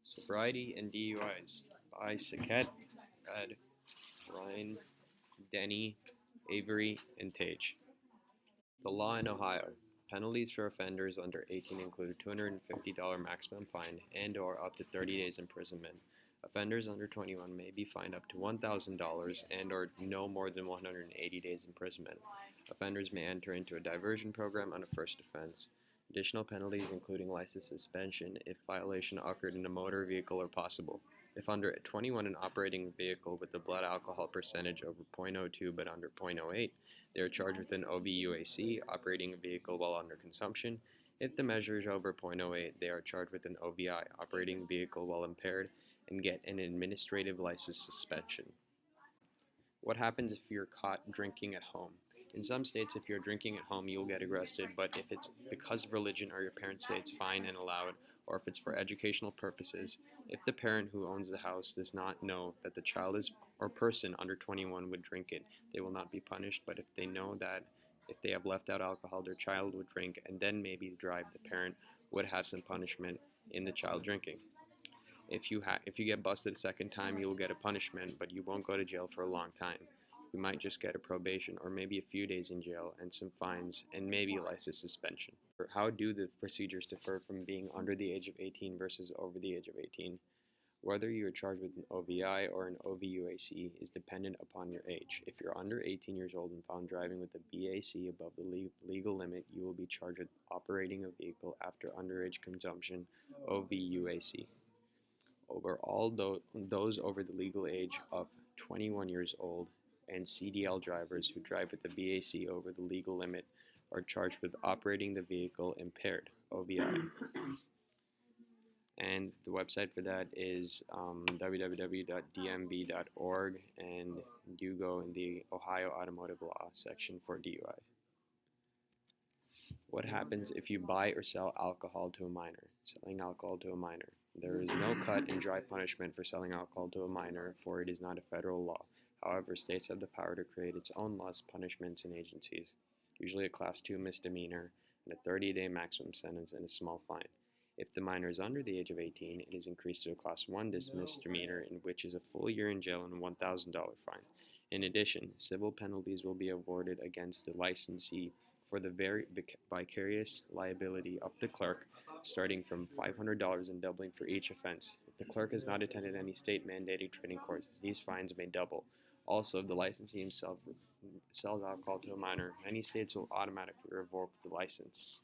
Sobriety and DUIs by Saket, Ed, Ryan, Denny, Avery, and Tage. The law in Ohio. Penalties for offenders under 18 include a $250 maximum fine and/or up to 30 days imprisonment. Offenders under 21 may be fined up to $1,000 and/or no more than 180 days imprisonment. Offenders may enter into a diversion program on a first offense. Additional penalties including license suspension if violation occurred in a motor vehicle are possible. If under 21 and operating a vehicle with a blood alcohol percentage over .02 but under .08, they are charged with an OVUAC, operating a vehicle while under consumption. If the measure is over .08, they are charged with an OVI, operating a vehicle while impaired, and get an administrative license suspension. What happens if you're caught drinking at home? In some states, if you're drinking at home, you will get arrested, but if it's because of religion or your parents say it's fine and allowed, or if it's for educational purposes, if the parent who owns the house does not know that the child is or person under 21 would drink it, they will not be punished, but if they know that if they have left out alcohol, their child would drink and then maybe drive, the parent would have some punishment in the child drinking. If you get busted a second time, you will get a punishment, but you won't go to jail for a long time. You might just get a probation or maybe a few days in jail and some fines and maybe a license suspension. How do the procedures differ from being under the age of 18 versus over the age of 18? Whether you are charged with an OVI or an OVUAC is dependent upon your age. If you're under 18 years old and found driving with a BAC above the legal limit, you will be charged with operating a vehicle after underage consumption, OVUAC. Over all those over the legal age of 21 years old and CDL drivers who drive with the BAC over the legal limit are charged with operating the vehicle impaired, OVI. And the website for that is www.dmv.org, and you go in the Ohio Automotive Law section for DUI. What happens if you buy or sell alcohol to a minor? Selling alcohol to a minor. There is no cut and dry punishment for selling alcohol to a minor, for it is not a federal law. However, states have the power to create its own laws, punishments, and agencies, usually a Class 2 misdemeanor and a 30-day maximum sentence and a small fine. If the minor is under the age of 18, it is increased to a Class 1 misdemeanor, in which is a full year in jail and a $1,000 fine. In addition, civil penalties will be awarded against the licensee for the vicarious liability of the clerk, starting from $500 and doubling for each offense. If the clerk has not attended any state-mandated training courses, these fines may double. Also, if the licensee himself sells alcohol to a minor, many states will automatically revoke the license.